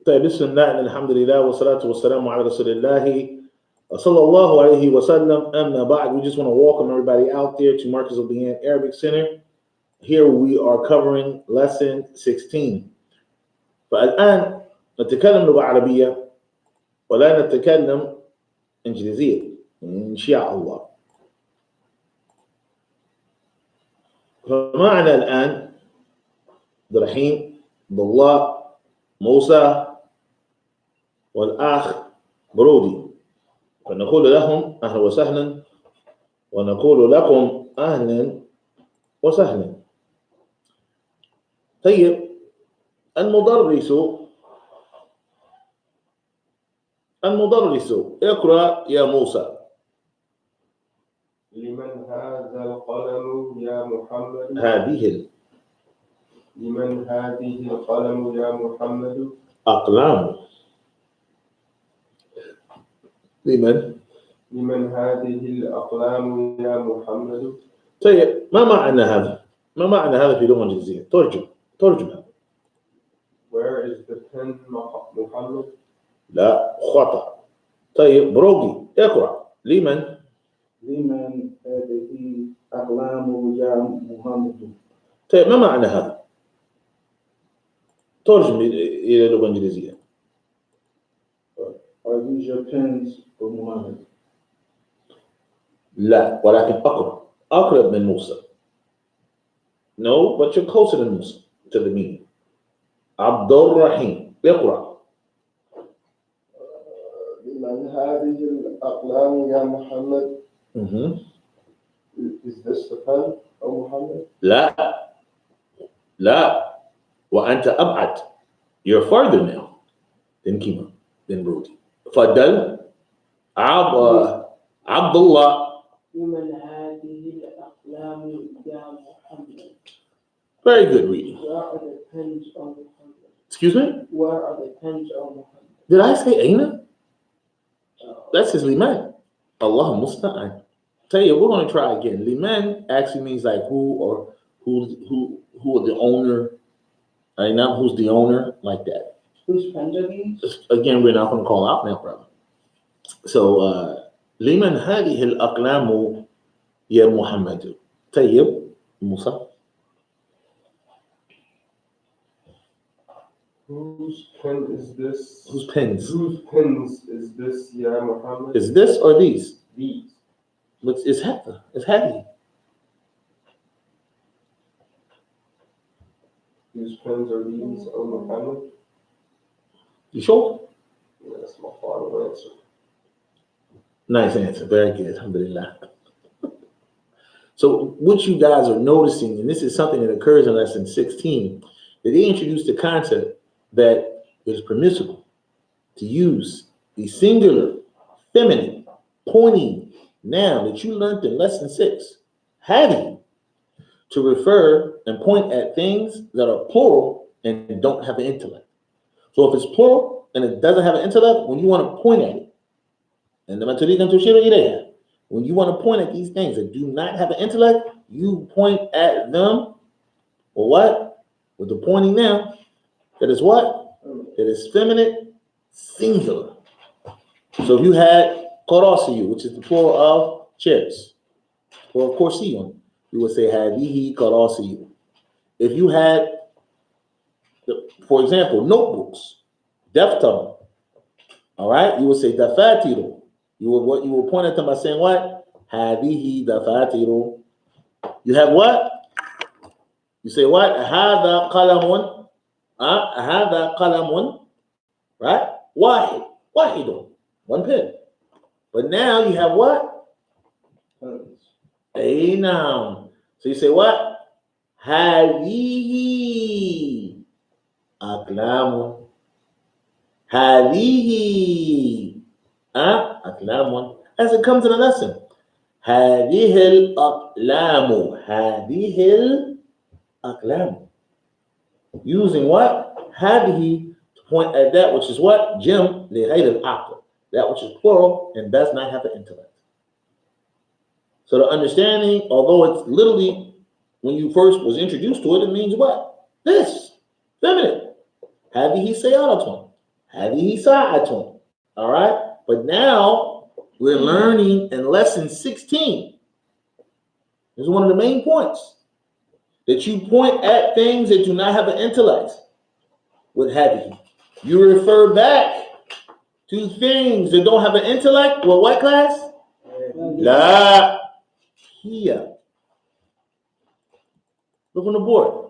طيب بسم الله الحمد لله والصلاة والسلام على رسول الله صلى الله عليه وسلم. أما بعد, we just want to welcome everybody out there to Marcus Obian Arabic Center. Here we are covering lesson 16. فالآن نتكلم لغة عربية ولا نتكلم إنجليزية إن شاء الله. فمعنا الآن عبد الرحيم، عبد الله، موسى والأخ برودي، فنقول لهم أهلا وسهلا ونقول لكم أهلا وسهلا. طيب المدرس اقرأ يا موسى. لمن هذا القلم يا محمد؟ لمن هذه القلم يا محمد؟ أقلام. لمن هذه الأقلام يا محمد؟ طيب ما معنى هذا؟ ما معنى هذا في اللغة الإنجليزية؟ ترجم. Where is the pen محمد؟ لا، خطأ. طيب برودي اقرأ. لمن هذه أقلام يا محمد؟ طيب ما معنى هذا؟ ترجم إلى اللغة الإنجليزية. Are these your pens for Muhammad? لا، ولكن أقرب من موسى. No, but you're closer than Musa to the meaning. عبد الرحيم اقرأ. لمن هذه الأقلام يا محمد؟ Is this the pen of Muhammad? لا وأنت أبعد. You're farther now than Kima, than Brody. تفضل عبد الله. لمن هذه الأقلام يا محمد؟ Very good reading. Where are the pens of Muhammad? Excuse me? Where are the pens of Muhammad? Did I say Aina? That's his liman. Allah musta'an. Tell you, we're going to try again. Liman actually means like who or who the owner. Not who's the owner, like that. Whose pens are these? Again, we're not going to call out now, brother. So, liman هذه الأقلام يا محمد. طيب موسى. Whose pen is this? Whose pens? Whose pens is this, Ya Muhammad? Is this or these? These. It's heavy. It's heavy. Whose pens are these, O Muhammad? You sure? Yeah, that's my final answer. Nice answer. Very good. Alhamdulillah. So what you guys are noticing, and this is something that occurs in lesson 16, that they introduced the concept that it is permissible to use the singular, feminine, pointing noun that you learned in lesson 6, having, to refer and point at things that are plural and don't have an intellect. So if it's plural and it doesn't have an intellect, when you want to point at it, and when you want to point at these things that do not have an intellect, you point at them, or what? With the pointing now, that is what? It is feminine, singular. So if you had qarasiyu, which is the plural of chairs, or of kursiyun, you would say hadihi qarasiyu. If you had, for example, notebooks, daftar, all right, you would say dafatiru. You would point at them by saying what? Hadihi dafatiru. You have what? You say what? Hada qalamun. Hada qalamun. Right? Wahidun. One pen. But now you have what? A noun. So you say what? Hadihi aqlamun. Hadihi aqlamun. As it comes in the lesson. Hadihil aqlamu. Hadihil aqlamu. Using what? Hadihi to point at that which is what? Jim li'ayl al-aql. That which is plural and does not have an intellect. So the understanding, although it's literally, when you first was introduced to it, it means what? This. Feminine. Hadihi sayaratun. هذه ساعة. All right? But now we're learning in lesson 16. This is one of the main points. That you point at things that do not have an intellect with heavy. You refer back to things that don't have an intellect with what class? La hiya. Look on the board.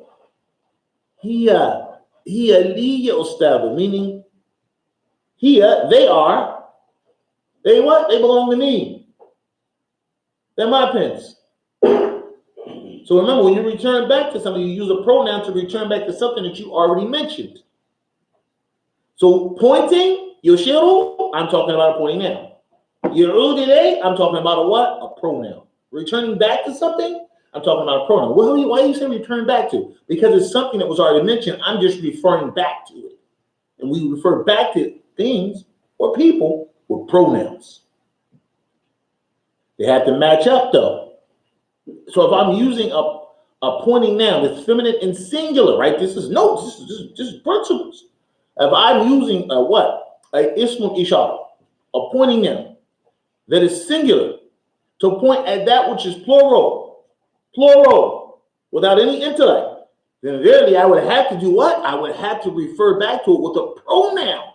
Hiya liya ustaba, meaning hiya, they are. They what? They belong to me. They're my pens. So remember, when you return back to something, you use a pronoun to return back to something that you already mentioned. So pointing, yoshiru, I'm talking about a pointing noun. Yerudile, I'm talking about a what? A pronoun. Returning back to something, I'm talking about a pronoun. Why do you say return back to? Because it's something that was already mentioned. I'm just referring back to it. And we refer back to things or people with pronouns. They have to match up though. So if I'm using a pointing noun that's feminine and singular, right? This is principles. If I'm using a what? A ismul ishara, a pointing noun that is singular to point at that which is plural, without any intellect, then really I would have to do what? I would have to refer back to it with a pronoun.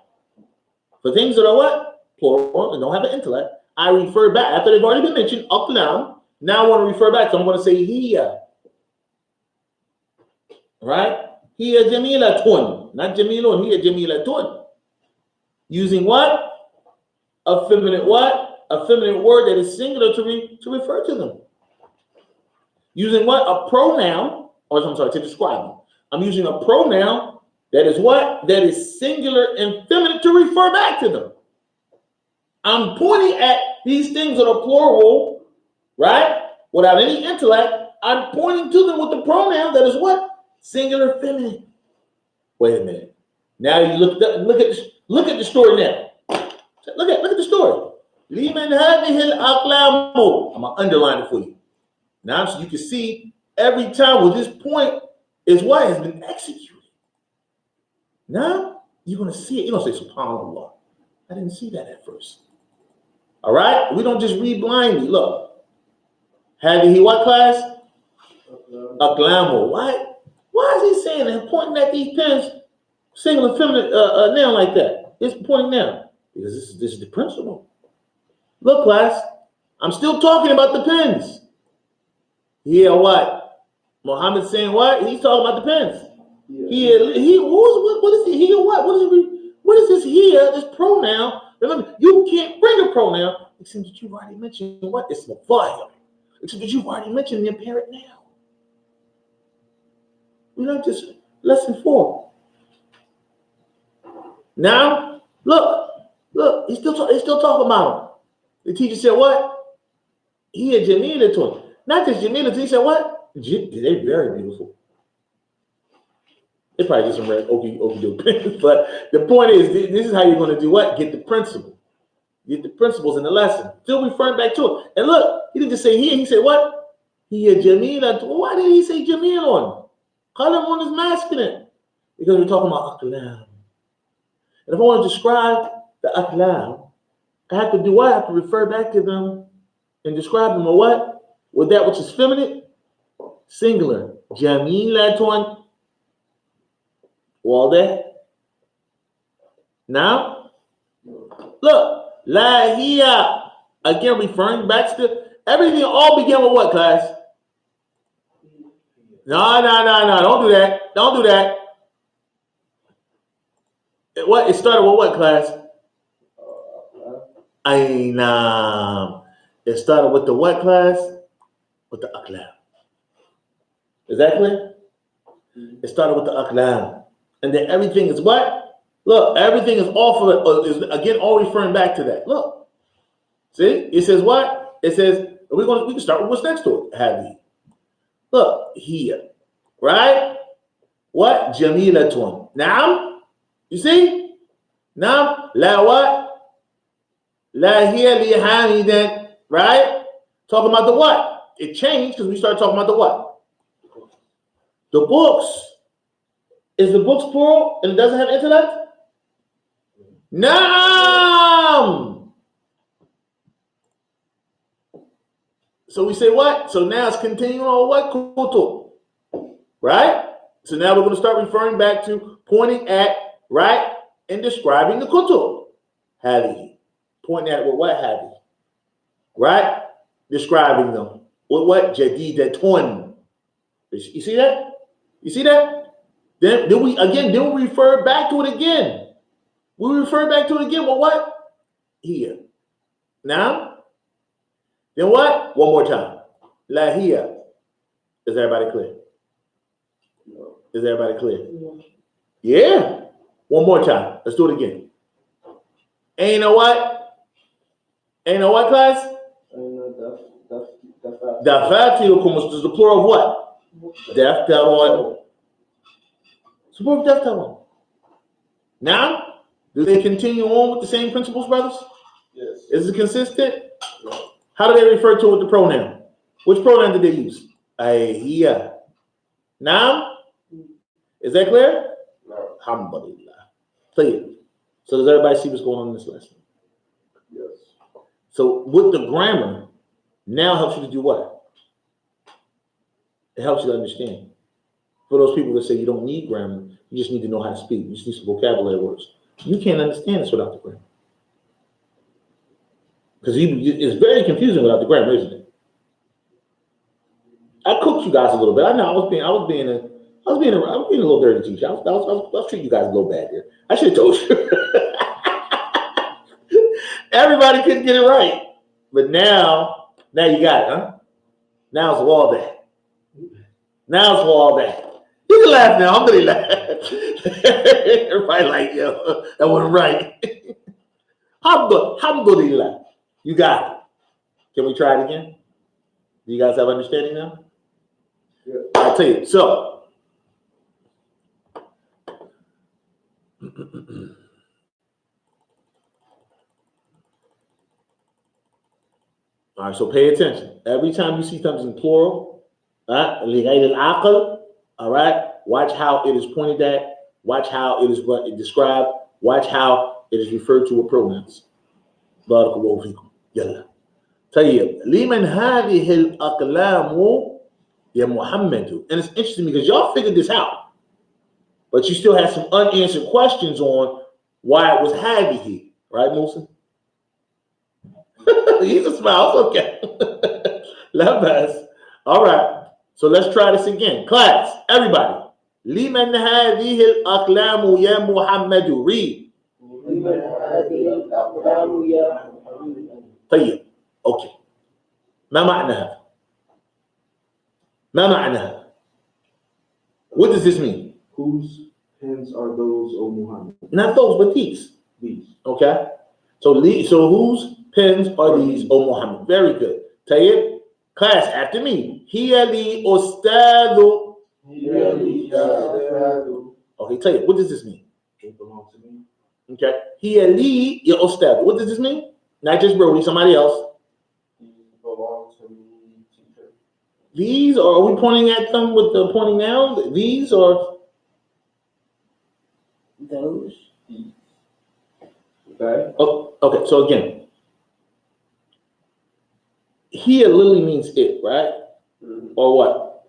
For things that are what? Plural and don't have an intellect, I refer back, after they've already been mentioned, aqlam. Now I want to refer back, so I'm going to say hiya. Right? Hiya jamilatun. Not jamilun, hiya jamilatun. Using what? A feminine what? A feminine word that is singular to refer to them. Using what? A pronoun, or I'm sorry, to describe them. I'm using a pronoun that is what? That is singular and feminine to refer back to them. I'm pointing at these things that are plural, right? Without any intellect, I'm pointing to them with the pronoun that is what? Singular feminine. Wait a minute. Now you look at the story now. Look at the story. Liman hadhihi al-aqlamu. I'm gonna underline it for you. Now so you can see every time where this point is what has been executed. Now you're gonna see it. You're gonna say, SubhanAllah. I didn't see that at first. All right? We don't just read blindly. Look. Hadhihi what class? Aqlamu. Why is he saying that? Pointing at these pens, singular feminine noun like that. It's pointing now. Because this is the principle. Look, class, I'm still talking about the pens. Yeah, what? Muhammad saying what? He's talking about the pens. Yeah. What is he here? What is this here? This pronoun? Remember, you can't bring a pronoun except that you've already mentioned what? It's mufahim. Except that you've already mentioned the imperative now. We learned this lesson 4. Now, look, he's still talking about him. The teacher said what? He had Jamila to him. Not just Jamila, he said what? They're very beautiful. It's probably just some red okey-doke. But the point is, this is how you're going to do what? Get the principle. Get the principles in the lesson. Still referring back to it. And look, he didn't just say he said what? He had Jamila. Why did he say Jamil on? Qalam on is masculine. Because we're talking about aqlam. And if I want to describe the aqlam, I have to do what? I have to refer back to them and describe them with what? With that which is feminine, singular. Jamilatun. All that. Now, look. La hiya. Again, referring back to everything all began with what, class? No. Don't do that. Don't do that. It started with what, class? Ainam. It started with the what, class? With the aqlam. Is that clear? It started with the aqlam. And then everything is what? Look, everything is off of it. Is again all referring back to that. Look. See? It says what? It says, we can start with what's next to it. Hadi. Look, here. Right? What? Jamilatun. Now, you see? Now, la what? La hiya li hamidan. Right? Talking about the what? It changed because we started talking about the what? The books. Is the books plural and it doesn't have intellect? Naam. So we say what? So now it's continuing on what? Kutub. Right? So now we're going to start referring back to pointing at, right? And describing the kutub. Hadihi. Pointing at what hadihi. Right? Describing them. With what? Jadidatun. You see that? You see that? Then we refer back to it again. We refer back to it again. Well, what? Here. Now? Then what? One more time. La here. Is everybody clear? No. Is everybody clear? No. Yeah. One more time. Let's do it again. Ain't no what? Ain't no what, class? Dafatilukum is the plural of what? Daftarun. It's the plural of daftarun. Now, do they continue on with the same principles, brothers? Yes. Is it consistent? No. How do they refer to it with the pronoun? Which pronoun did they use? Ahiyya. Now, is that clear? No. Alhamdulillah. Clear. So does everybody see what's going on in this lesson? Yes. So with the grammar, now helps you to do what? It helps you to understand. For those people that say you don't need grammar, you just need to know how to speak. You just need some vocabulary words. You can't understand this without the grammar. Because it's very confusing without the grammar, isn't it? I cooked you guys a little bit. I know I was being a little dirty teacher. I was treating you guys a little bad here. I should have told you. Everybody couldn't get it right. But now you got it, huh? Now it's all that. Now it's all that. You can laugh now. I'm really laughing. Everybody like, yo, that wasn't right. Alhamdulillah. You got it. Can we try it again? Do you guys have understanding now? Yeah. I'll tell you. So, all right, so pay attention. Every time you see something plural, all right, watch how it is pointed at, watch how it is described, watch how it is referred to with pronouns. Barakallahu fikum. Yalla. طيب لمن هذه الأقلام يا محمد. And it's interesting because y'all figured this out, but you still had some unanswered questions on why it was هذه, right, Musa? He's a smile, it's okay. Love us. All right, so let's try this again. Class, everybody. لمن هذه الأقلام يا محمد. Read. لمن هذه الأقلام يا محمد. طيب. Okay. ما معناها؟ ما معناها؟ What does this mean? Whose pens are those, O Muhammad? Not those, but these. These. Okay. So whose pens are these, O Muhammad? Very good. Tayyib, class after me. هي لي أستاذ. Okay, Tayyib, what does this mean? They belong to me. Okay. هي لي يا أستاذ. What does this mean? Not just Brody, somebody else. These belong to me, teacher. These, or are we pointing at them with the pointing noun? These or Those. These. Okay. oh, okay. So again, here literally means it, right? Mm-hmm. Or what?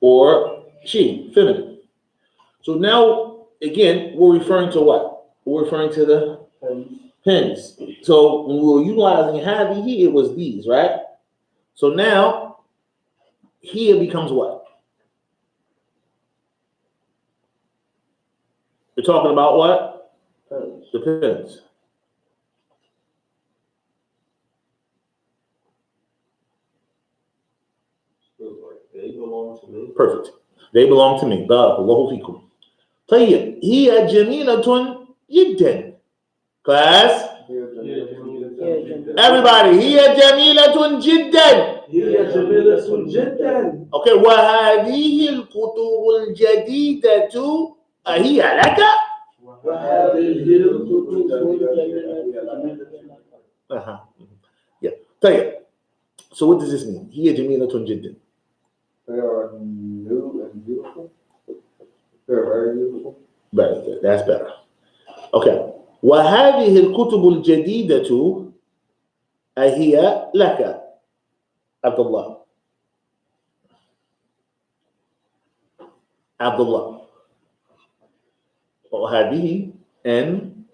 Or she, feminine. So now again, we're referring to what? We're referring to the pens. So when we were utilizing hadi here, it was these, right? So now here becomes what? We're talking about what? Pens. The pens. Feels like they belong to me. Perfect. They belong to me. Barakallahu fikum. طيب هي جميلة جدا. Class. Everybody, هي جميلة جدا. هي جميلة جدا. Okay, وهذه الكتب الجديدة هي لك. وهذه الكتب Yeah. طيب. So what does this mean? هي جميلة جدا. They are new and beautiful. They're very beautiful. Very good. That's better. Okay. وهذه الكتب الجديدة أهي لك عبد الله وهذه and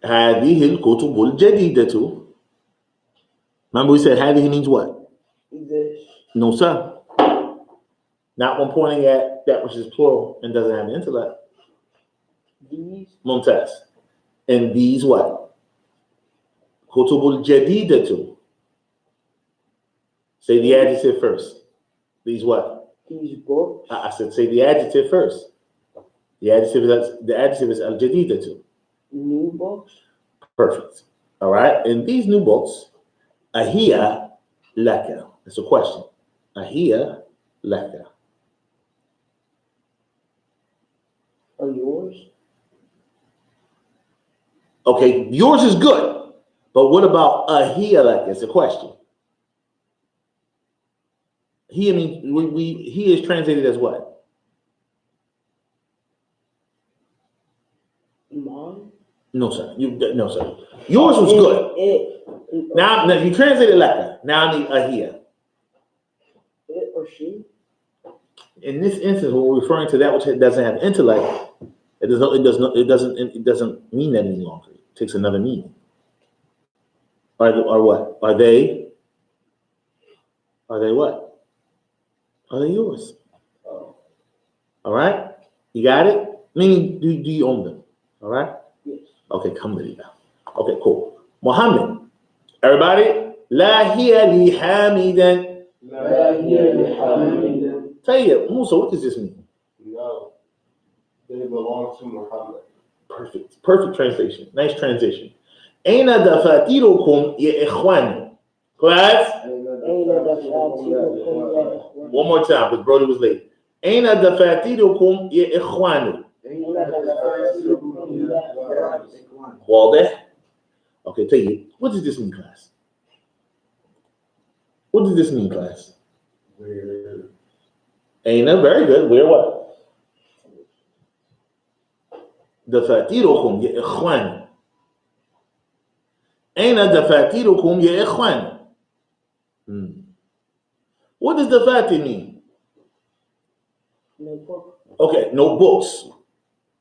هذه الكتب الجديدة. Remember we said هذه means what? This. No, sir. Not when pointing at that which is plural and doesn't have an intellect. These. Mumtaz. And these what? Kutubul jadidatu. Say the adjective first. These what? These books. I said say the adjective first. The adjective is al-jadidatu. New books. Perfect. All right. And these new books, ahiya laka. That's a question. Ahiya laka. Are yours? Okay, yours is good. But what about ahiya laka? It's a question. He means he is translated as what? Mine. No, sir. No, sir. Yours was good. Now you translated laka. Now I need ahiya. It or she. In this instance, when we're referring to that which doesn't have intellect, it doesn't mean that any longer. It takes another meaning. Or what? Are they what? Are they yours? All right? You got it? Meaning, do you own them? All right? Yes. Okay, come with it now. Okay, cool. Muhammad. Everybody? La hiya li hamidan. لا هي لحامد. Tayyib. Musa, what does this mean? No, they belong to Muhammad. Perfect translation. Nice transition. Aina dafatirukum ya ikhwan. Class? One more time, because Brody was late. Aina dafatirukum ya ikhwanu. Wadah? Okay, Tayyib. What does this mean, class? What does this mean, class? Where Aina, very good. Where what? دفاتركم يا إخوان. أين دفاتركم يا إخوان? What does dafatir mean? Notebook. Okay, notebooks.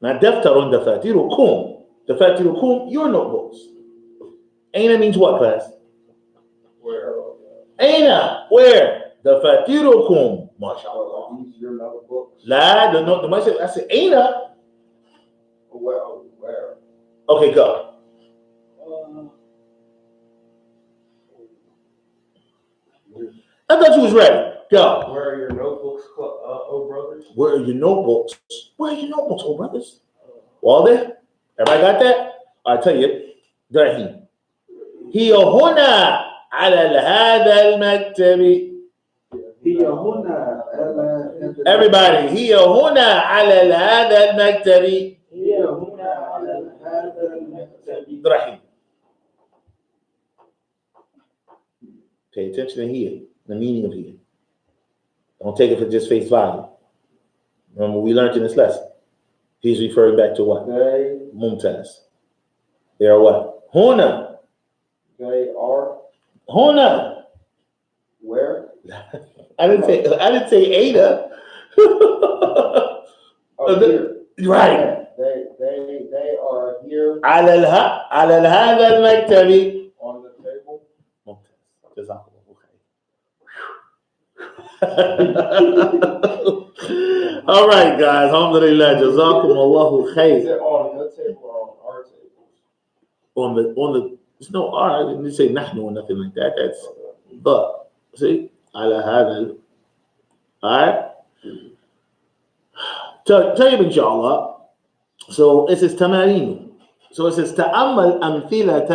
Not daftarun dafatirukum. Dafatirukum, your notebooks. Aina means what, class? where Aina, where? Dafatirukum. MashaAllah. these your notebooks? La, I said Aina. Where? Okay, go. I thought you was ready. Go. Where are your notebooks, oh brothers? Where are your notebooks? Where are your notebooks, oh brothers? All there? Everybody got that? I'll tell you. Rahim. هي هنا على هذا المكتب. هي هنا Everybody. هي هنا على هذا المكتب. هي هنا على هذا المكتب. Rahim. Pay attention to here, the meaning of here. Don't take it for just face value. Remember, we learned in this lesson. He's referring back to what? They Mumtaz. They are what? Huna. are Huna. where? I didn't say Ada. Oh, here. Right. They are here على هذا المكتب. on the table. ممتاز. جزاكم الله خير. All right, guys. Alhamdulillah. Jazakum Allahu Is khair. it on the table or on our table? On the there's no R. I didn't say nahnu or nothing like that. That's but see على هذا. All right. طيب إن شاء الله. So it says تمارين. So it says تأمل أمثلة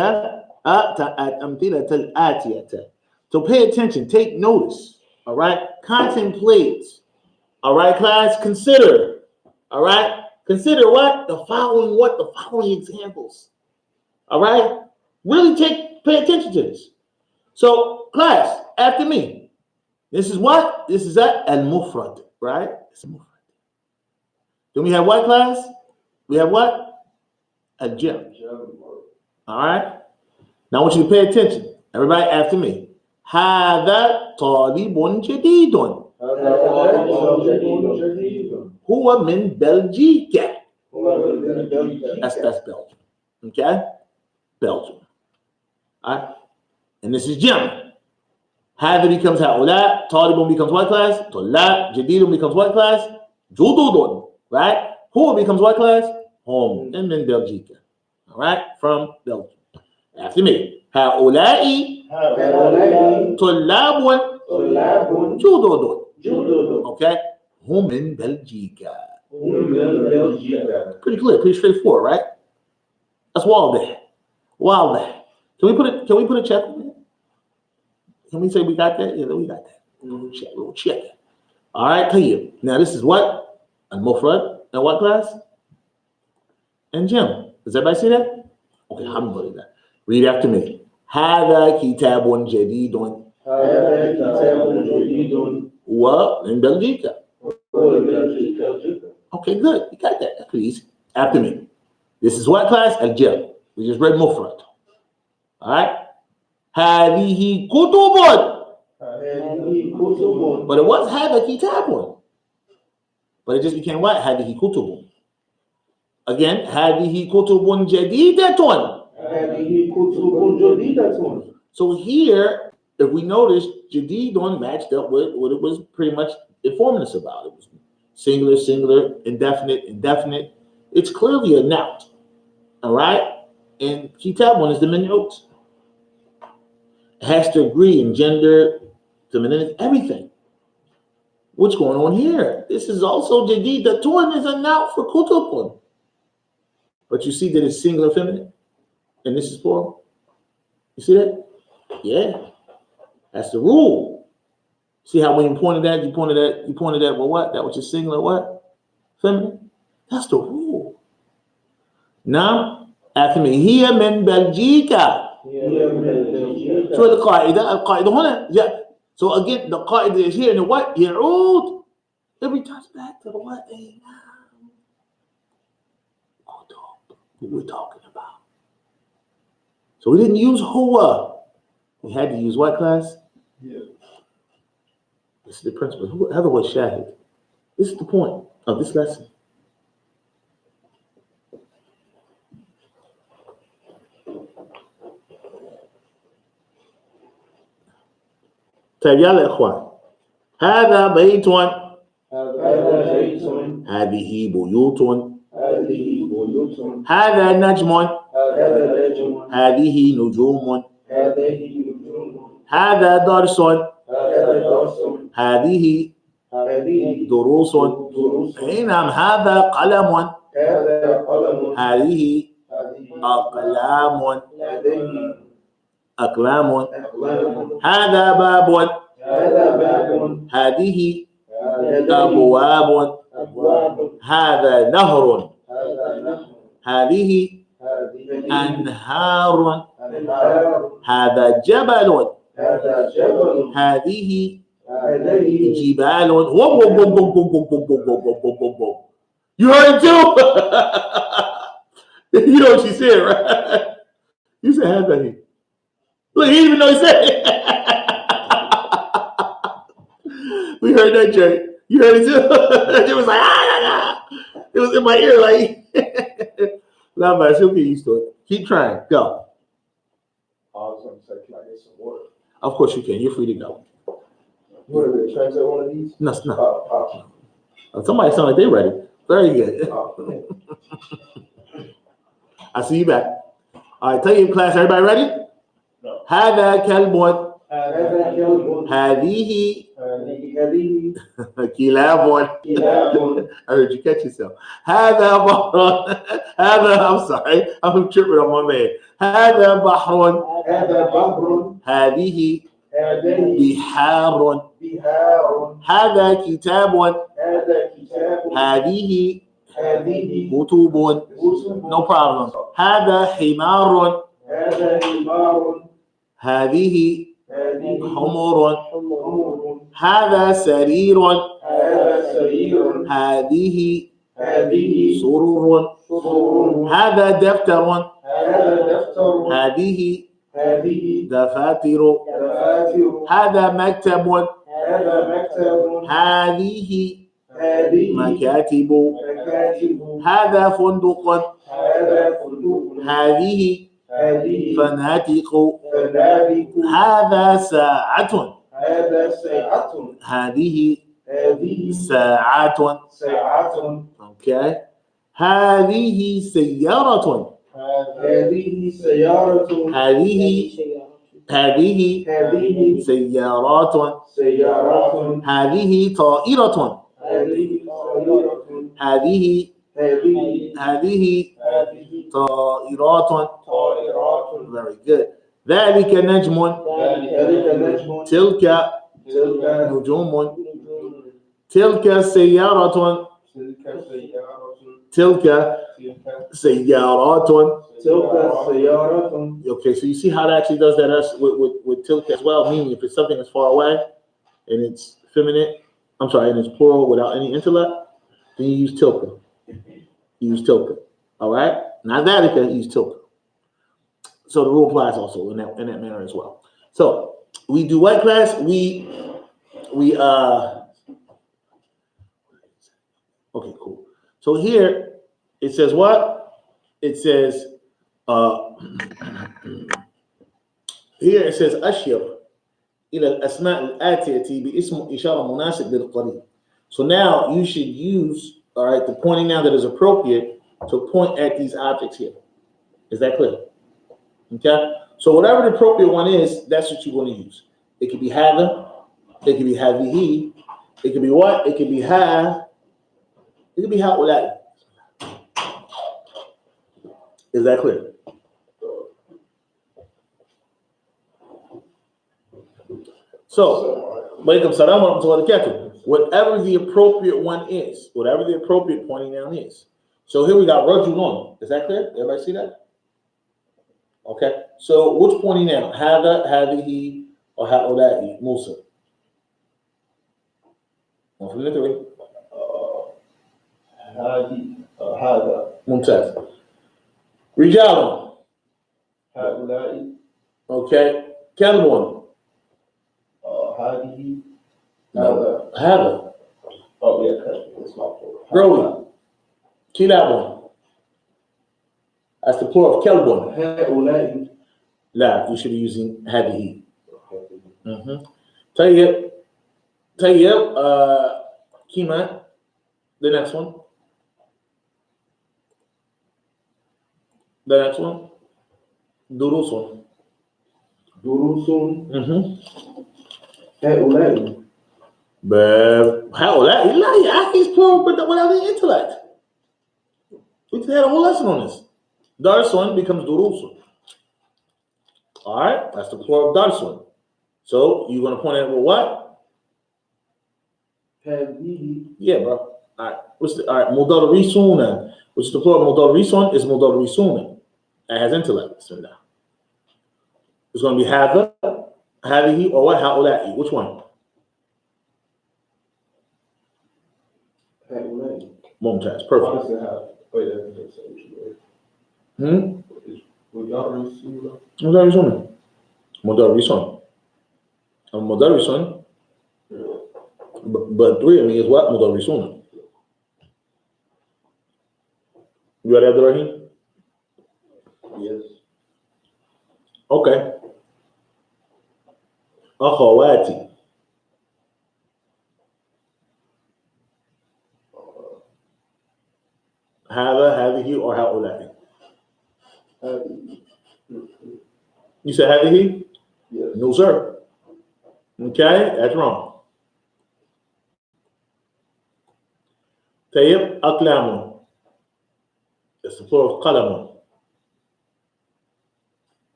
الآتية. So pay attention. Take notice. All right. Contemplate. All right, class. Consider. All right. Consider what the following examples. All right. Really pay attention to this. So class, after me. This is what? This is al-mufrad, right? It's a mufrad. Then we have what class? We have what? A gym. All right. Now I want you to pay attention. Everybody after me. هذا طالب جديد. هو من بلجيكا. That's Belgium. Okay? Belgium. All right? And this is German. هذا becomes هؤلاء. طالب becomes what class? طلاب. جديد becomes what class? جدد. Right? Who becomes what class? Home. And then Belgica. All right? From Belgium. After me. هؤلاء طلاب جدد. Okay? هم من بلجيكا. Pretty clear, pretty straightforward, right? That's واضح. واضح. Can we put a check on it? Can we say we got that? Yeah, we got that. We'll check it. All right, طيب. Now this is what? المفرد. And what class? And Jim. Does everybody see that? Okay, alhamdulillah. Read after me. هذا كتاب جديد. ومن بلجيكا. Okay, good. You got that. Please. After me. This is what class? Al-Jam. We just read Mufrad. All right? هذه كتب. But it was هذا كتاب. But it just became what? هذه كتب. Again, هذه كتب جديدة. So here, if we notice, Jadidun matched up with what it was pretty much informing us about. It was singular, singular, indefinite, indefinite. It's clearly a noun. All right? And Kitabun is the min'ut. It has to agree in gender, femininity, everything. What's going on here? This is also Jadidatun is a noun for Kutubun. But you see that it's singular, feminine, and this is plural. You see that? Yeah. That's the rule. See how when you pointed at, well, what? That was just singular, what? Feminine. That's the rule. Now, after me, هي من بلجيكا. So the القاعدة هنا. Yeah. So again, the qaida is here, and the what? يعود. It returns back to the what? What we're talking about. So we didn't use huwa. We had to use what class? Yeah. This is the principle. Otherwise, shahid. This is the point of this lesson. طيب يلا يا اخوان. هذا بيت. هذه بيوت. هذا نجم. هذه نجوم. هذا درس. هذه دروس. نعم هذا قلم. هذه أقلام. أقلام. هذا باب. هذه أبواب. هذا نهر. هذه أنهار. هذا جبل. هذه جبال. You heard it too? You know what she said, right? You said هذه. Look, he didn't even know he said it. We heard that, Jerry. You heard it too? It was like, it was in my ear, like. Nah, man, she'll get used to it. Keep trying. Go. I was going to say, can I get some water? Of course you can. You're free to go. What are they, translate one of these? No. Oh. Somebody sound like they're ready. Very good. Oh. I see you back. All right, tell you in class, everybody ready? No. هذا كلب. هذه كلاب. I heard you catch yourself. هذا بحر. I'm sorry. I'm tripping on my man. هذا بحر. هذه بحار. هذا كتاب. هذه كتب. No problem. هذا حمار. هذه حمر. هذا سرير. هذه هذه سرور سرور هذا دفتر هذا دفتر هذه هذه دفاتر دفاتر هذا مكتب هذا مكتب هذه هذه مكاتب مكاتب هذا فندق هذا فندق هذه هذه فنادق فنادق هذا ساعة هذا ساعة هذه هذه ساعة ساعة okay هذه سيارة هذه سيارة هذه هذه هذه سيارات سيارات هذه طائرة هذه طائرة هذه هذه هذه هذه طائرات طائرات very good ذلك نجم ذلك نجم تلك تلك نجوم تلك سيارة تلك سيارة تلك تلك سيارات تلك سيارة. okay so you see how that actually does that with tilka as well, meaning if it's something that's far away and it's feminine, I'm sorry, and it's plural without any intellect, then you use tilka. You use tilka. All right? Not that, you use tilka. So the rule applies also in that manner as well. So we do what class? We okay, cool. So here it says what? It says here it says أشر إلى الأسماء الآتية باسم إشارة مناسب للقريب. So now you should use, all right, the pointing now that is appropriate to point at these objects here. Is that clear? Okay. So whatever the appropriate one is, that's what you're going to use. It could be hada, it could be havihi, it could be what? It could be ha, it could be haulai. Is that clear? So, walaikum salam wa rahmatullahi wa barakatuh. Whatever the appropriate one is, whatever the appropriate pointing down is. So here we got rajulun. Is that clear? Everybody see that? Okay. So which pointing down? Hada, hadihi, or haulai? Musa. One from the three. هذه هذا Mumtaz. Rijalun. هؤلاء Okay. Kalbun. هذه No. Hada. oh yeah it's not plural. Rawi. Kilabun. That's the plural of kelbun. هؤلاء La, you should be using hadihi. Tayyib. Tayyib. Kima. The next one. The next one. Durusun. دروس هؤلاء هؤلاء لا يا أخي it's plural but without the intellect. We just had a whole lesson on this. Darsun becomes durusun. All right, that's the plural of darsun. So you're going to point at what? هذه Yeah, bro. All right. All right, mudarrisuna. Which is the plural of mudarrisun is mudarrisuna. It has intellect. Bismillah. It's going to be hadha, hadihi, or what? Haula'i. Which one? هؤلاء Mumtaz. Perfect. Honestly, have wait that doesn't say what you Hmm? wrote. Mudarrisun. Mudarrisun. But three of me is what? Mudarrisuna. You ready, Abdurrahim? Yes. Okay. Akhawati. هذا هذه or هؤلاء. هذه You said هذه? yes. No, sir. Okay, that's wrong. طيب أقلام. That's the plural of قلم.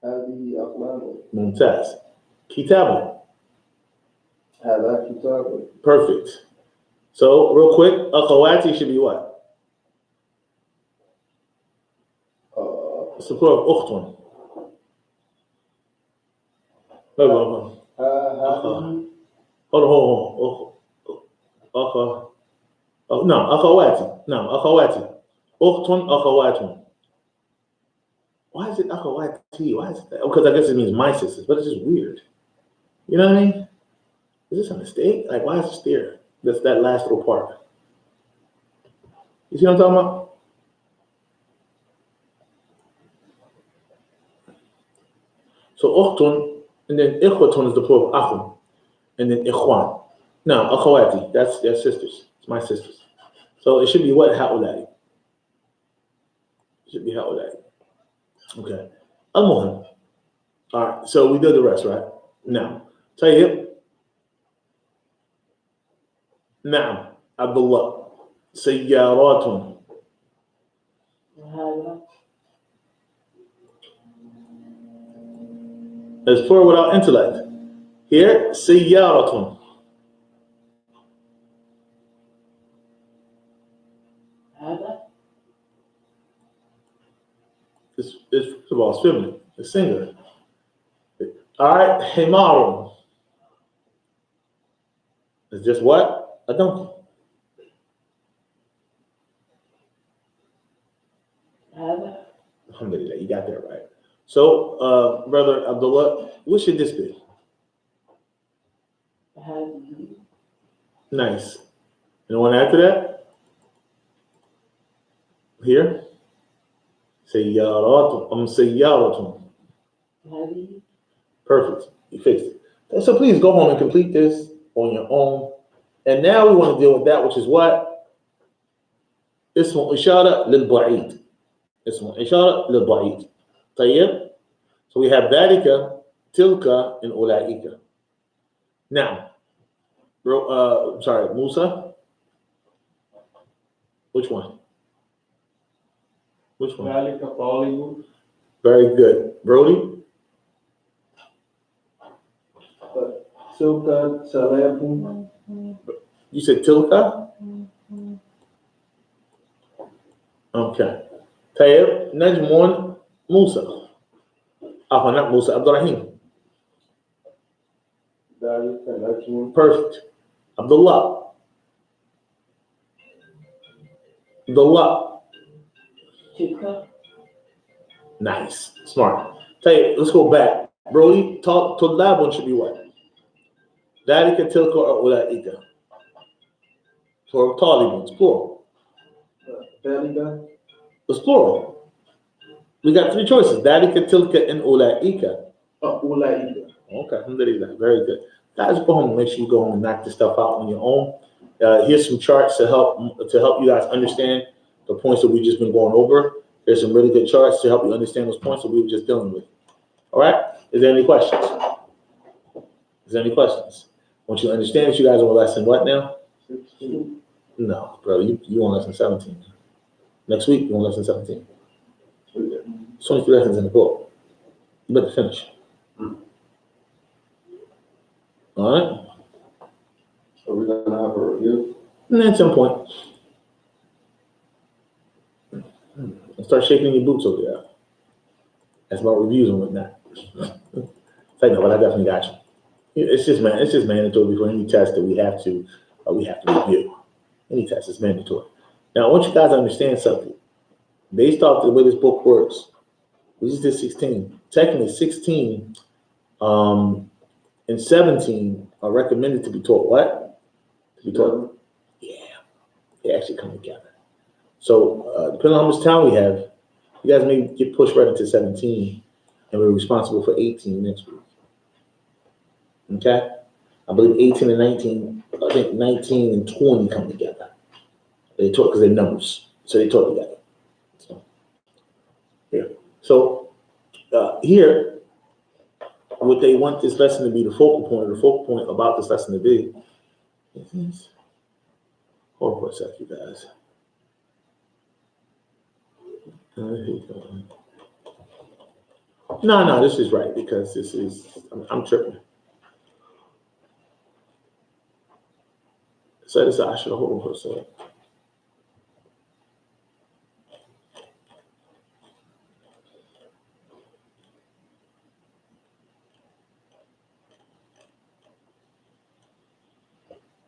هذه أقلام. ممتاز. كتاب. هذا كتاب. Perfect. So real quick, أخواتي should be what? It's the plural of أخت. Hold on. هذه Hold on. أخ. Oh, no, akhawati. No, akhawati. Ukhtun akhawatun. Why is it akhawati? Why is it that? Because I guess it means my sisters, but it's just weird. You know what I mean? Is this a mistake? Like, why is this there? That's that last little part. You see what I'm talking about? So ukhtun, and then ikhwatun is the plural of akhun, and then ikhwan. Now, akhawati, that's their sisters. It's my sisters. So it should be what? Ha'ulai. It should be ha'ulai. Okay. Al-muhim. All right, so we did the rest, right? Now, Tayyib. Now, Abdullah. Sayyaratun. هذا That's plural without intellect. Here, sayyaratun. هذا It's first of all, it's feminine. It's singular. All right, himarun. It's just what? A donkey. هذا Alhamdulillah, you got that right. So, brother Abdullah, what should this be? هذه Nice. And the one after that? Here? Sayyaratun. Sayyaratun. هذه Perfect. You fixed it. So please go home and complete this on your own. And now we want to deal with that, which is what? اسمه إشارة للبعيد. اسمه إشارة للبعيد. طيب. So we have ذلك, تلك, and أولئك. Now, sorry, Musa. Which one? Which one? ذلك طالب. Very good. Brody? Silka, Salafun, You said Tilka? Okay. Tayyib, Najmun, Musa. Not Musa, Abdurrahim. ذلك نجم, Perfect. Abdullah. Abdullah. تلك Nice. Smart. Tayyib, let's go back. Brody, Tulab one should be what? ذلك تلك أولئك. For Talibun, it's plural. ذلك, It's plural. We got three choices. ذلك تلك and أولئك. أولئك. Okay, alhamdulillah. Very good. Guys, go home and make sure you go home and knock this stuff out on your own. Here's some charts to help you guys understand the points that we've just been going over. There's some really good charts to help you understand those points that we were just dealing with. All right? Is there any questions? Is there any questions? Once you understand that you guys are on lesson what now? 16. No, bro, you on lesson 17. Next week, you on lesson 17. 23 lessons in the book. You better finish. All right? So we're going to have a review. And at some point, start shaking your boots over there. That's about reviews and whatnot. It's like, no, but I definitely got you. It's just mandatory for any test that we have to review. Any test is mandatory. Now, I want you guys to understand something. Based off the way this book works, we just did 16. Technically, 16 and 17 are recommended to be taught what? To be taught. Yeah, they actually come together. So, depending on how much time we have, you guys may get pushed right into 17, and we're responsible for 18 next week. Okay? I believe 18 and 19, I think 19 and 20 come together. They taught because they're numbers, so they taught together. So, yeah. So, here, what they want this lesson to be the focal point about this lesson to be is, hold on for a sec, you guys. No, this is right because this is, I'm tripping. So this, I should hold on for a second.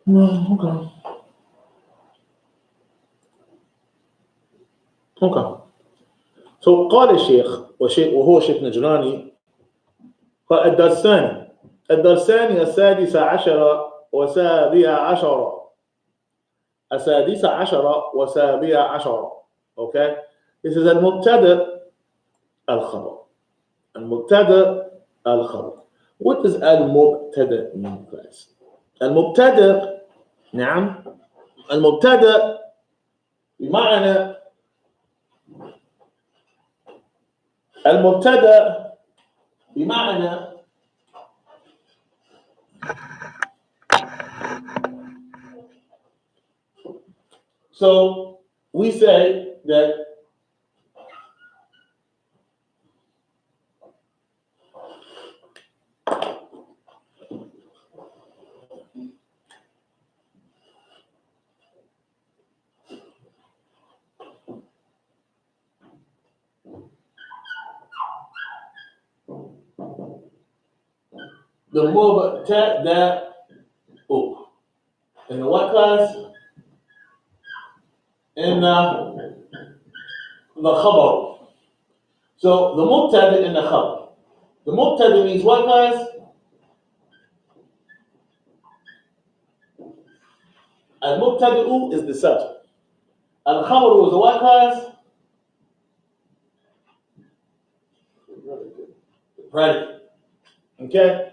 No, okay. Okay. So قال الشيخ وهو شيخ نجراني قال الدرسان السادس عشر وسابع عشر السادس عشر وسابع عشر. Okay, this is المبتدأ الخبر. المبتدأ الخبر. What does المبتدأ mean, class? المبتدأ نعم المبتدأ بمعنى المبتدأ بمعنى so we say that the mubtada in the what class? In the khabar. So the mubtada in the khabar. The mubtada means what, guys? Al-mubtada'u is the subject. Al-khabaru is the what, guys? Predicate. Okay?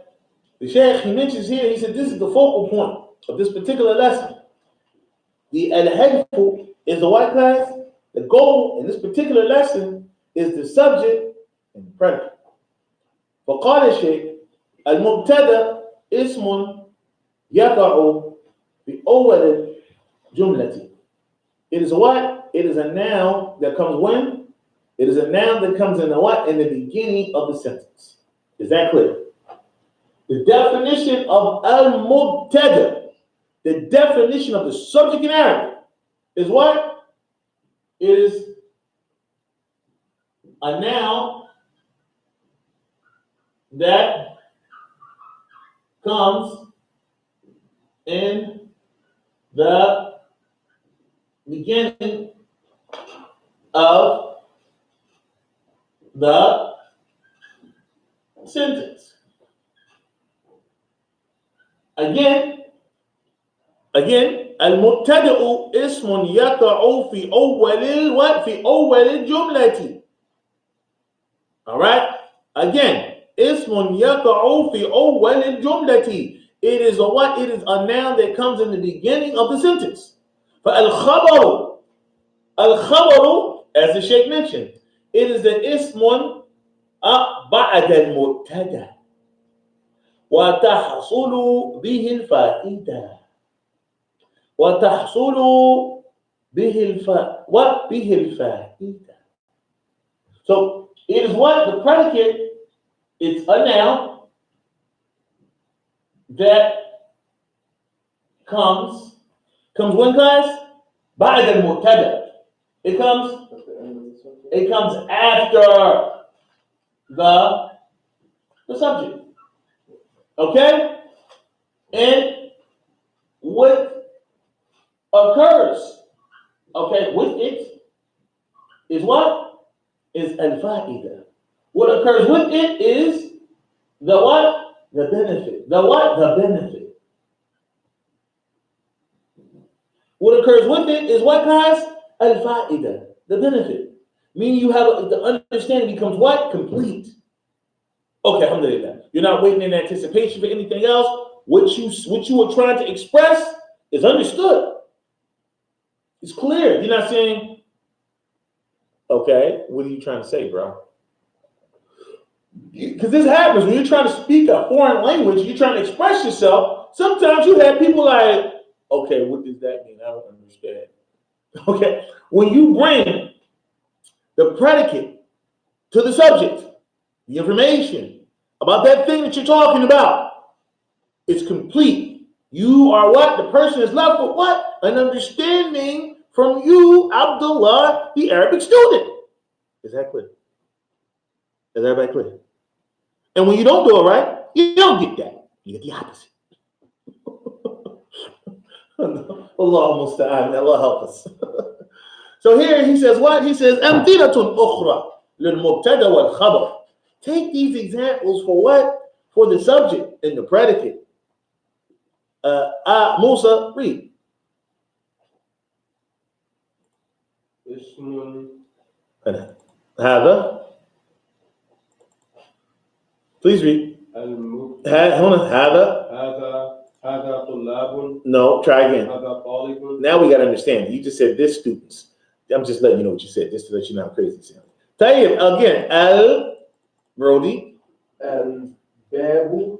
The Shaykh, he mentions here, he said this is the focal point of this particular lesson. The al-hadfu is the what, guys? The goal in this particular lesson is the subject and the predicate. فقال الشيخ المبتدأ اسم يقع في أول الجملة. It is a what? It is a noun that comes when? It is a noun that comes in the what? In the beginning of the sentence. Is that clear? The definition of al-mubtada, the definition of the subject in Arabic is what? It is a noun that comes in the beginning of the sentence. Again, المبتدأ اسم يقع في أول في أول الجملة. All right. Again, اسم يقع في أول الجملة. It is a what? It is a noun that comes in the beginning of the sentence. فالخبر, الخبر, as the Sheikh mentioned, it is the اسم بعد المبتدأ وتحصل به الفائدة. وتحصل به الفائدة. So it is what? The predicate, it's a noun that comes when, guys? بعد المبتدأ. It comes after the subject. Okay? And what occurs, okay, with it is what? Is al-fa'ida. What occurs with it is the what? The benefit. The what? The benefit. What occurs with it is what, guys? Al-fa'ida. The benefit. Meaning you have the understanding becomes what? Complete. Okay, alhamdulillah. You're not waiting in anticipation for anything else. What you were trying to express is understood. It's clear. You're not saying, okay, what are you trying to say, bro? Because this happens when you're trying to speak a foreign language, you're trying to express yourself. Sometimes you have people like, okay, what does that mean? I don't understand. Okay, when you bring the predicate to the subject, the information about that thing that you're talking about, it's complete. You are what? The person is left with what? An understanding from you, Abdullah, the Arabic student. Is that clear? Is everybody clear? And when you don't do it right, you don't get that. You get the opposite. Allah musta'an. Allah help us. So here he says what? He says أمثلة أخرى للمبتدأ والخبر. Take these examples for what? For the subject and the predicate. Musa, read. اسم هذا. Please read. هذا. هذا طلاب. No, try again. هذا طالب. Now we got to understand. You just said this students. I'm just letting you know what you said, just to let you know how crazy it sounds. طيب, again, Brody. الباب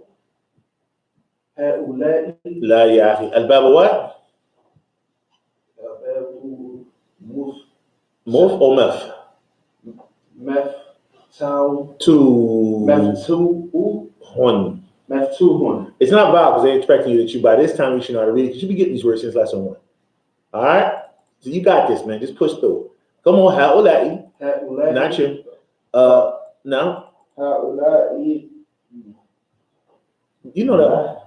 هؤلاء. لا يا أخي. الباب what? الباب مف or mef? مفتوح. It's not vowel because they're expecting you that you by this time you should know how to read it because you be getting these words since lesson 1. All right? So you got this, man. Just push through. Come on, هؤلاء. Not you. No. هؤلاء. You know that.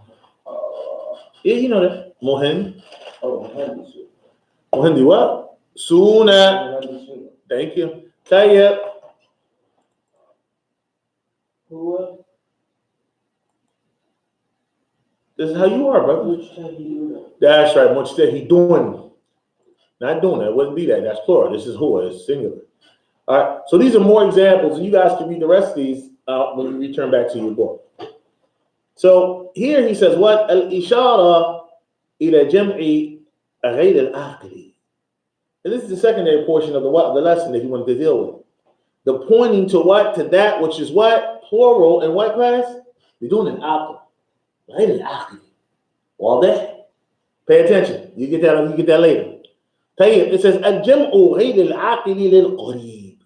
Yeah, you know that. مهم. مهندي what? Suna. Thank you. طيب. هو This is how you are, brother. مجتهدون. That's right. Much that he doing. Not doing that. It wouldn't be that. That's plural. This is who. It's singular. All right. So these are more examples, and you guys can read the rest of these when we return back to your book. So here he says, what? Al-ishara ila jam'i ghayr al-aqli. And this is the secondary portion of the lesson that he wanted to deal with. The pointing to what? To that which is what? Plural in what class? You're doing an aql. Ghayr al-aqli. All that. Pay attention. You get that later. It says الجمع غير العاقل للقريب.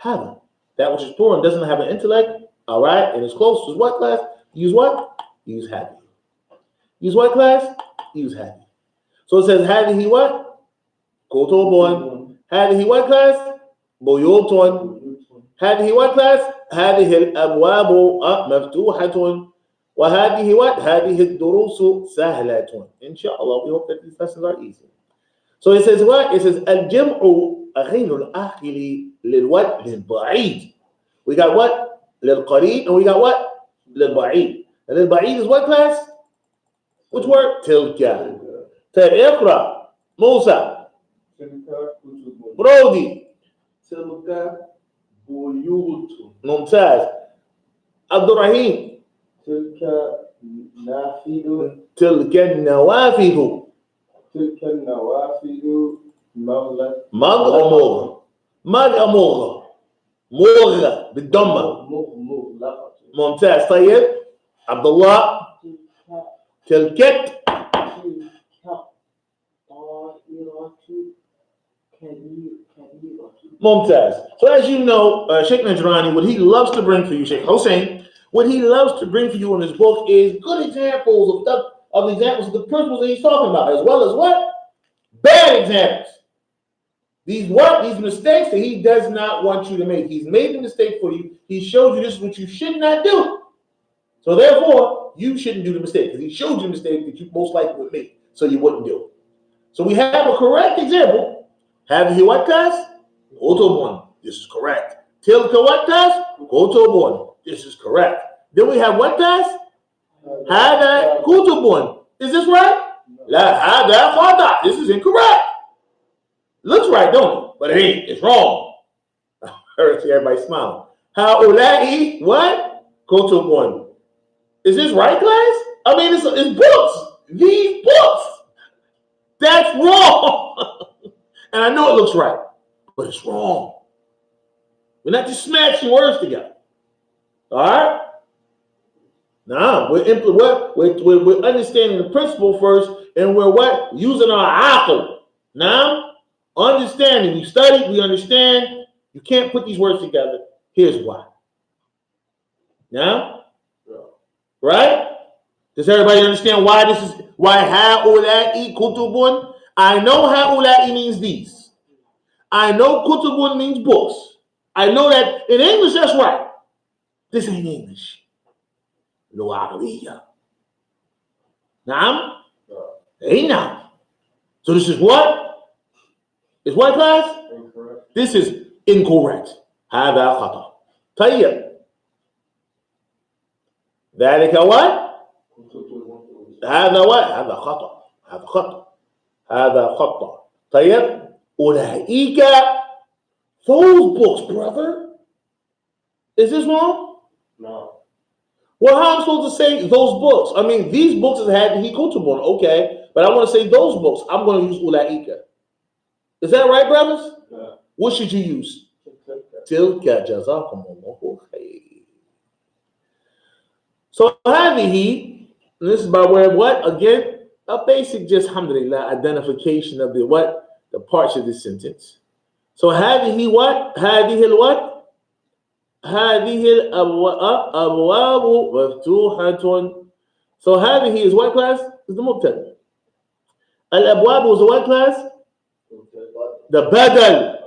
هذا. That which is plural doesn't have an intellect. All right, and it's close to what class? Use what? Use happy. Use what class? Use happy. So it says هذه what? كتب. هذه what class? بيوت. هذه what class? هذه الأبواب مفتوحة. وهذه what? هذه الدروس سهلة. Inshallah, we hope that these lessons are easy. So it says what? It says الجمع غير الآخر للوات للبعيد. We got what? للقريب, and we got what? للبعيد. And للبعيد is what class? Which word? تلك. طيب اقرأ. موسى. برودي. تلك بيوت. ممتاز. عبد الرحيم. تلك نافذ. تلك النوافذ. تلك النوافذ مغلق. مغ أو مغ؟ مغ أو مغ؟ مغ بالضمة. مغلقة. ممتاز. طيب عبد الله. تلك ممتاز. So as you know, Sheikh Najrani, what he loves to bring for you, Sheikh Hossein, what he loves to bring for you in his book is good examples of examples of the principles that he's talking about, as well as what? Bad examples. These mistakes that he does not want you to make. He's made the mistake for you. He showed you this is what you should not do. So therefore, you shouldn't do the mistake because he showed you the mistake that you most likely would make, so you wouldn't do it. So we have a correct example. Have you what class? Go to one. This is correct. Tilka what class? Go to one. This is correct. Then we have what class? Hada kutubun. Is this right? La hada khata. This is incorrect. Looks right, don't it? But it ain't. It's wrong. I heard everybody smiling. Haulai what? Kutubun. Is this right, class? I mean, it's books. These books. That's wrong. And I know it looks right, but it's wrong. We're not just smashing words together. All right? Now we're understanding the principle first, and we're what? Using our aql. Now, understanding. We study, we understand. You can't put these words together. Here's why. Now, right? Does everybody understand why this is why ha'ula'i kutubun? I know ha'ula'i means these. I know kutubun means books. I know that in English, that's right. This ain't English. Lu'ariyya. Naam? Ain't now. So this is what? Is white class? Incorrect. This is incorrect. هذا خطأ. طيب. ذلك what? هذا what? هذا خطأ. هذا خطأ. هذا خطأ. طيب. أولئك. Those books, brother. Is this wrong? No. Well, how am I supposed to say those books? I mean, these books have he kutubun, okay, but I want to say those books. I'm going to use ulaika. Is that right, brothers? Yeah. What should you use? Tilka jazakumullahu khair. So هذه, this is by way of what? Again, a basic just alhamdulillah identification of the what? The parts of this sentence. So هذه what? هذه الوات? هذه الأبواب مفتوحة. So هذه is what class? Is the مبتدأ. الأبواب was the what class? The بدل.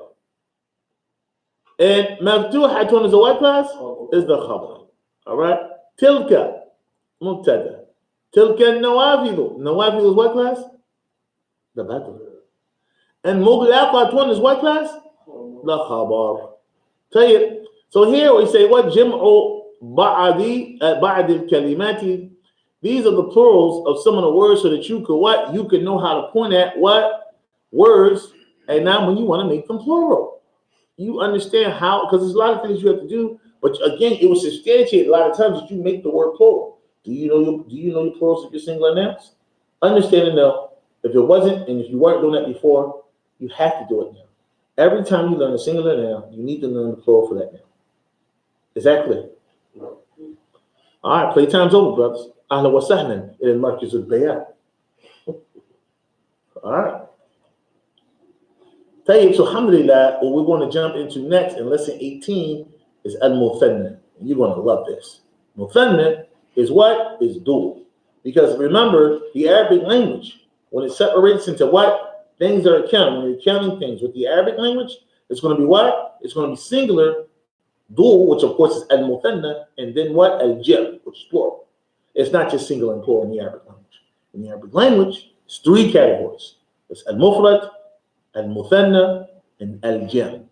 And مفتوحة is the what class? Is the خبر. All right. تلك مبتدأ. تلك النوافذ. النوافذ is what class? The بدل. And مغلقة is what class? The خبر. طيب. So here we say what جمع بعد الكلمات. These are the plurals of some of the words so that you could what? You could know how to point at what words. And now when you want to make them plural, you understand how, because there's a lot of things you have to do. But again, it will substantiate a lot of times that you make the word plural. Do you know your plurals of your singular nouns? Understanding though, if it wasn't and if you weren't doing that before, you have to do it now. Every time you learn a singular noun, you need to learn the plural for that noun. Is that clear? No. All right, playtime's over, brothers. Ahlan wa sahlan ila al-markaz al-bayan. All right. طيب, so alhamdulillah, what we're going to jump into next in lesson 18 is al-muthanna. You're going to love this. Muthanna is what? Is dual. Because remember, the Arabic language, when it separates into what? Things that are counted. When you're counting things with the Arabic language, it's going to be what? It's going to be singular, dual, which of course is al-muthanna, and then what? Al-jam, which is plural. It's not just singular and plural in the Arabic language. In the Arabic language, it's three categories. It's al-mufrad, al-muthanna, and al-jam.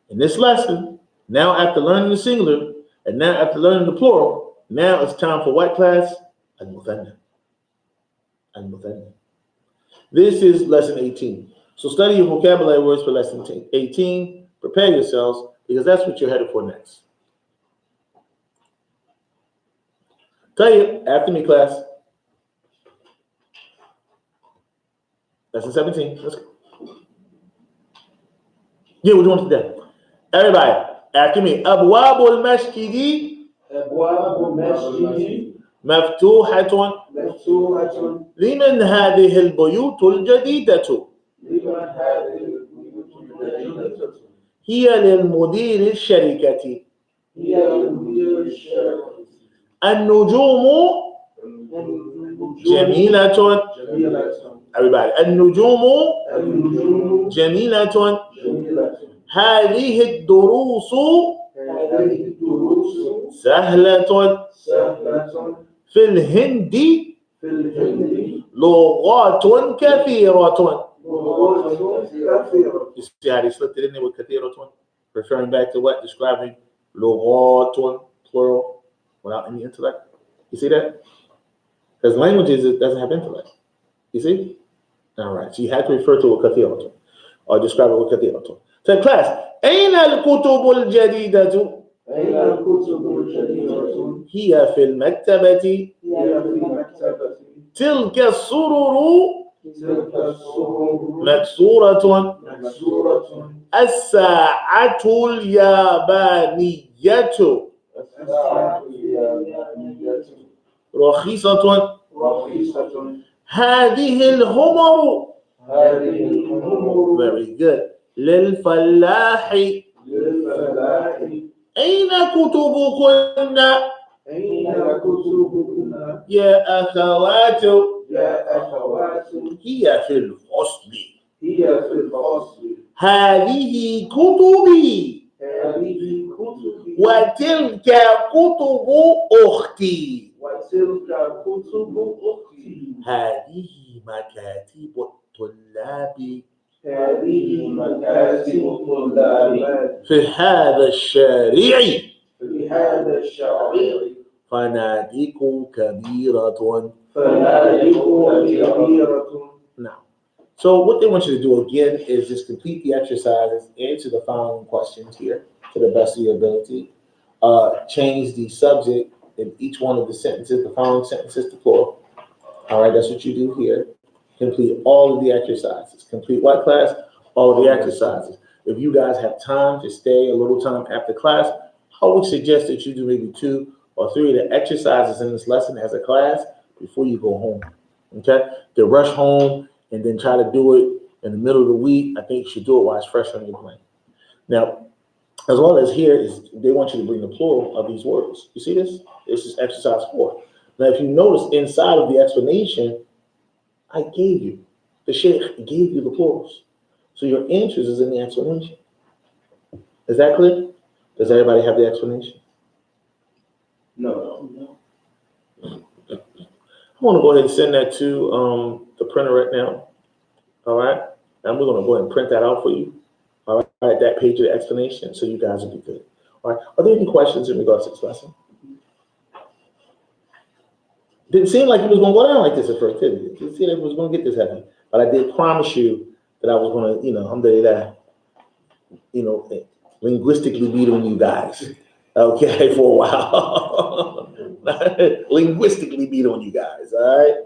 In this lesson, now after learning the singular, and now after learning the plural, now it's time for what class? Al-muthanna. Al-muthanna. This is lesson 18. So study your vocabulary words for lesson 18. Prepare yourselves, because that's what you're headed for next. طيب, after me, class. Lesson 17. Let's go. Yeah, we're doing today. Everybody, after me. أبواب المسجد أبواب المسجد مفتوحة مفتوحة لمن هذه البيوت الجديدة؟ لمن هذه البيوت الجديدة؟ هي للمدير الشركة. هي لمدير الشركة. النجوم جميلة. جميلة. Everybody, النجوم النجوم جميلة. جميلة. هذه الدروس هذه الدروس سهلة. سهلة. في الهند في الهند لغات كثيرة. لغات كثيرة. You see how they slipped it in there with كثيرة, referring back to what? Describing لغات, plural, without any intellect. You see that? Because languages, it doesn't have intellect. You see? All right. So you have to refer to a كثيرة or describe it with كثيرة. So class, أين الكتب الجديدة؟ أين الكتب الجديدة؟ هي في المكتبة. هي في المكتبة. تلك السرر تلك السرور مكسورة. مكسورة. الساعة اليابانية الساعة اليابانية رخيصة. رخيصة. هذه الهمر. هذه الأمور Very good. للفلاح. للفلاح. أين كتبكن أين كتبكن يا أخوات؟ يا أخوات؟ هي في الفصل. هي في الفصل. هذه كتبي هذه كتبي وتلك كتب أختي. وتلك كتب أختي. هذه مكاتب الطلاب هذه مكاسب طلاب في هذا الشارع في هذا الشريع فنادق كبيرة. فنادق كبيرة. Now, so what they want you to do again is just complete the exercises, answer the following questions here to the best of your ability. Change the subject in each one of the sentences, the following sentences to plural. All right, that's what you do here. Complete all of the exercises. Complete what class? All of the exercises. If you guys have time to stay a little time after class, I would suggest that you do maybe 2 or 3 of the exercises in this lesson as a class before you go home. Okay? To rush home and then try to do it in the middle of the week, I think you should do it while it's fresh on your brain. Now, as well as here is they want you to bring the plural of these words. You see this? This is exercise 4. Now, if you notice inside of the explanation, I gave you, the sheikh gave you the plurals. So your answers is in the explanation. Is that clear? Does everybody have the explanation? No. I want to go ahead and send that to the printer right now. All right? And we're going to go ahead and print that out for you. All right, that page of the explanation, so you guys will be good. All right, are there any questions in regards to this lesson? Didn't seem like it was going to go down like this at first, did it? Didn't seem like it was going to get this heavy. But I did promise you that I was going to, alhamdulillah, linguistically beat on you guys, okay, for a while. Linguistically beat on you guys, all right?